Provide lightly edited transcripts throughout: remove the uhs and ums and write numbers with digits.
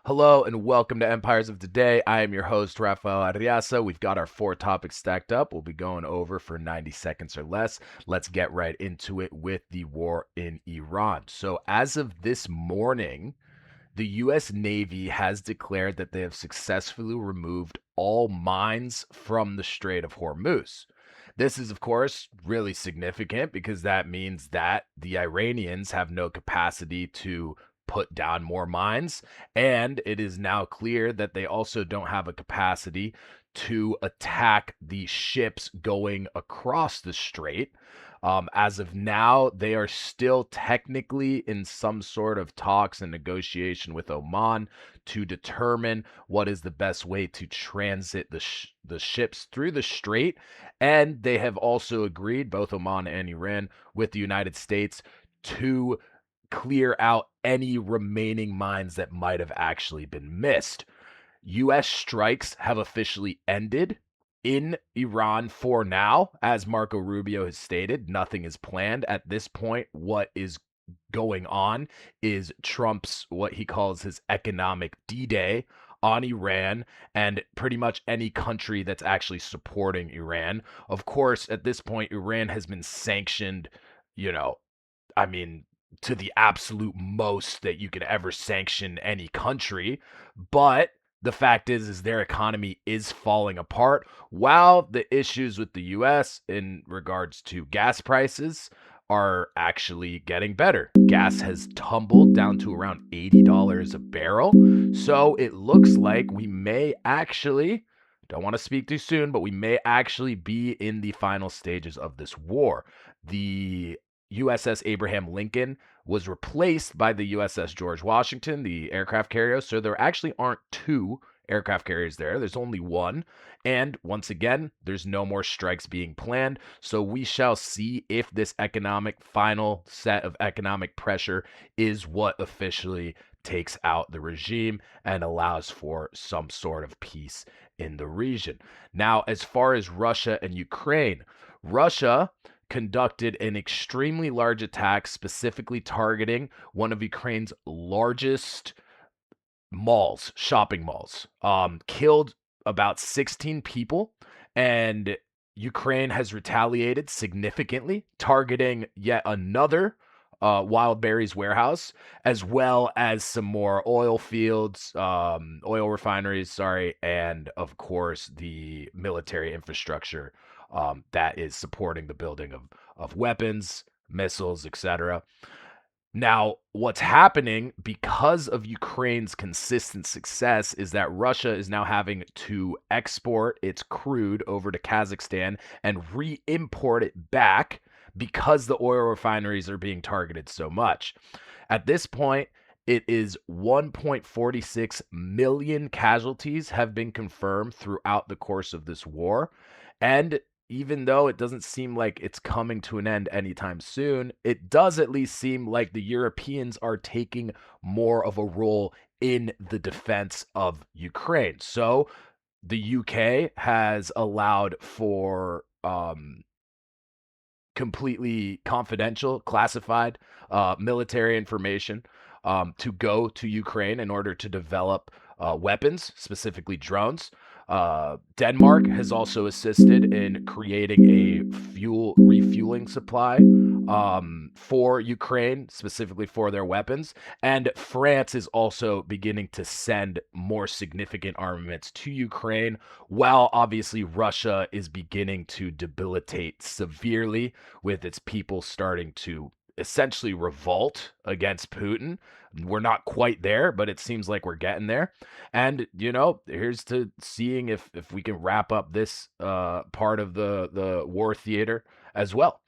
Hello and welcome to Empires of Today. I am your host, Rafael Arriaza. We've got our four topics stacked up. We'll be going over for 90 seconds or less. Let's get right into it with the war in Iran. So, as of this morning, the U.S. Navy has declared that they have successfully removed all mines from the Strait of Hormuz. This is, of course, really significant because that means that the Iranians have no capacity to put down more mines. And it is now clear that they also don't have a capacity to attack the ships going across the strait. As of now, they are still technically in some sort of talks and negotiation with Oman to determine what is the best way to transit the ships through the strait. And they have also agreed, both Oman and Iran, with the United States to clear out any remaining mines that might have actually been missed. U.S. strikes have officially ended in Iran for now. As Marco Rubio has stated, nothing is planned at this point. What is going on is Trump's, what he calls his economic D-Day on Iran and pretty much any country that's actually supporting Iran. Of course, at this point, Iran has been sanctioned, you know, I mean, to the absolute most that you could ever sanction any country. But the fact is their economy is falling apart while the issues with the US in regards to gas prices are actually getting better. Gas has tumbled down to around $80 a barrel. So it looks like we may actually, don't want to speak too soon, but we may actually be in the final stages of this war. The USS Abraham Lincoln was replaced by the USS George Washington, the aircraft carrier. So there actually aren't two aircraft carriers there. There's only one. And once again, there's no more strikes being planned. So we shall see if this final set of economic pressure is what officially takes out the regime and allows for some sort of peace in the region. Now, as far as Russia and Ukraine, Russia conducted an extremely large attack specifically targeting one of Ukraine's largest malls, shopping malls, killed about 16 people, and Ukraine has retaliated significantly, targeting yet another Wild Berries warehouse, as well as some more oil fields, oil refineries, sorry, and of course the military infrastructure that is supporting the building of weapons, missiles, etc. Now, what's happening because of Ukraine's consistent success is that Russia is now having to export its crude over to Kazakhstan and re import it back because the oil refineries are being targeted so much. At this point, it is 1.46 million casualties have been confirmed throughout the course of this war. And even though it doesn't seem like it's coming to an end anytime soon, it does at least seem like the Europeans are taking more of a role in the defense of Ukraine. So the UK has allowed for completely confidential, classified military information to go to Ukraine in order to develop weapons, specifically drones. Denmark has also assisted in creating a fuel refueling supply for Ukraine, specifically for their weapons. And France is also beginning to send more significant armaments to Ukraine, while obviously Russia is beginning to debilitate severely with its people starting to essentially revolt against Putin. We're not quite there, but it seems like we're getting there. And here's to seeing if we can wrap up this part of the war theater as well.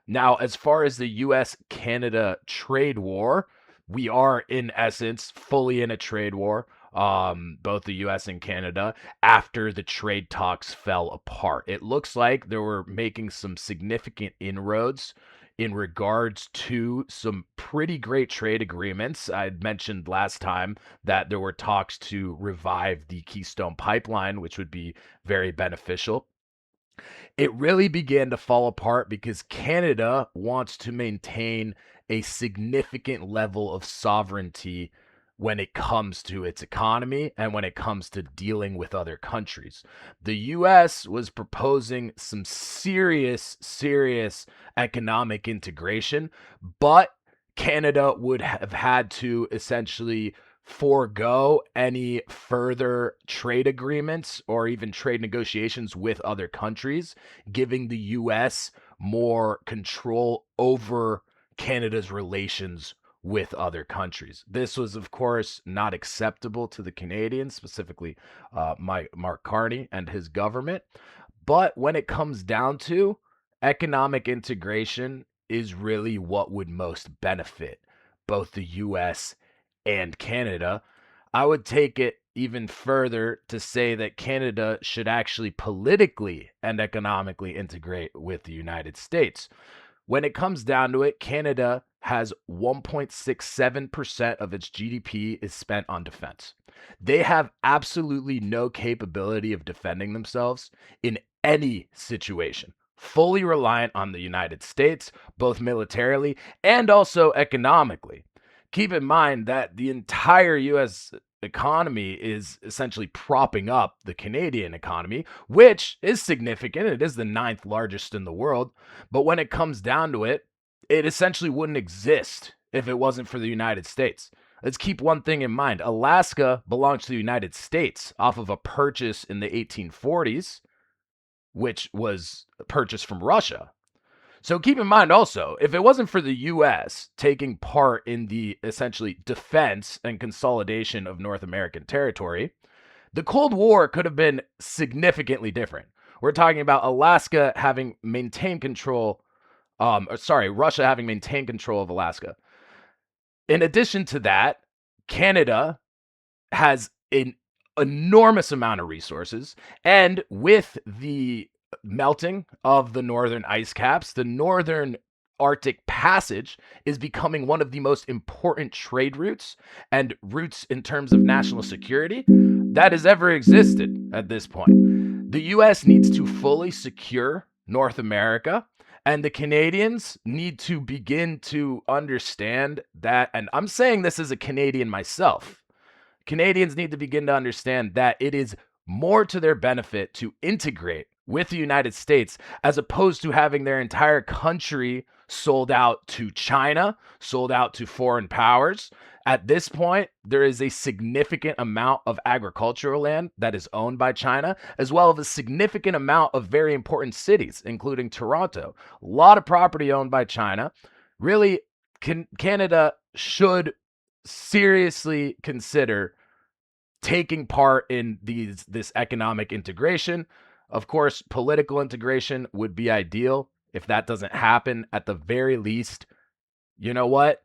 Now, as far as the U.S. Canada trade war, we are in essence fully in a trade war. Both the U.S. and Canada, after the trade talks fell apart. It looks like they were making some significant inroads in regards to some pretty great trade agreements. I mentioned last time that there were talks to revive the Keystone Pipeline, which would be very beneficial. It really began to fall apart because Canada wants to maintain a significant level of sovereignty when it comes to its economy and when it comes to dealing with other countries. The US was proposing some serious economic integration, but Canada would have had to essentially forego any further trade agreements or even trade negotiations with other countries, giving the US more control over Canada's relations with other countries. This was, of course, not acceptable to the Canadians, specifically Mark Carney and his government. But when it comes down to economic integration, is really what would most benefit both the US and Canada. I would take it even further to say that Canada should actually politically and economically integrate with the United States. When it comes down to it, Canada has 1.67% of its GDP is spent on defense. They have absolutely no capability of defending themselves in any situation, fully reliant on the United States, both militarily and also economically. Keep in mind that the entire US economy is essentially propping up the Canadian economy, which is significant. It is the ninth largest in the world. But when it comes down to it, it essentially wouldn't exist if it wasn't for the United States. Let's keep one thing in mind. Alaska belongs to the United States off of a purchase in the 1840s, which was purchased from Russia. So keep in mind also, if it wasn't for the US taking part in the essentially defense and consolidation of North American territory, the Cold War could have been significantly different. We're talking about Alaska having maintained control, Russia having maintained control of Alaska. In addition to that, Canada has an enormous amount of resources. And with the melting of the northern ice caps, the northern Arctic Passage is becoming one of the most important trade routes and routes in terms of national security that has ever existed at this point. The US needs to fully secure North America, and the Canadians need to begin to understand that, and I'm saying this as a Canadian myself. Canadians need to begin to understand that it is more to their benefit to integrate with the United States as opposed to having their entire country sold out to China, sold out to foreign powers. At this point, there is a significant amount of agricultural land that is owned by China, as well as a significant amount of very important cities, including Toronto. A lot of property owned by China. Really, Canada should seriously consider taking part in this economic integration. Of course, political integration would be ideal. If that doesn't happen, at the very least, you know what?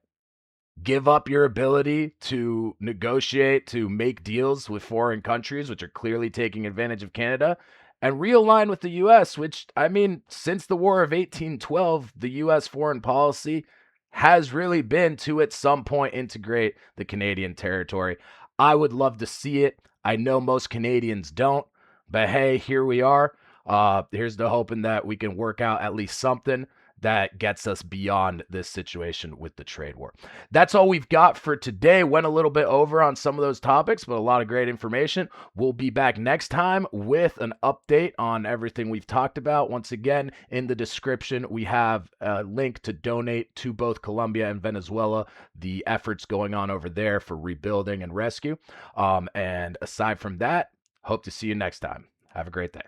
Give up your ability to negotiate, to make deals with foreign countries, which are clearly taking advantage of Canada, and realign with the US, which, I mean, since the War of 1812, the US foreign policy has really been to at some point integrate the Canadian territory. I would love to see it. I know most Canadians don't, but hey, here we are. Here's the hoping that we can work out at least something that gets us beyond this situation with the trade war. That's all we've got for today. Went a little bit over on some of those topics, but a lot of great information. We'll be back next time with an update on everything we've talked about. Once again, in the description, we have a link to donate to both Colombia and Venezuela, the efforts going on over there for rebuilding and rescue. And aside from that, hope to see you next time. Have a great day.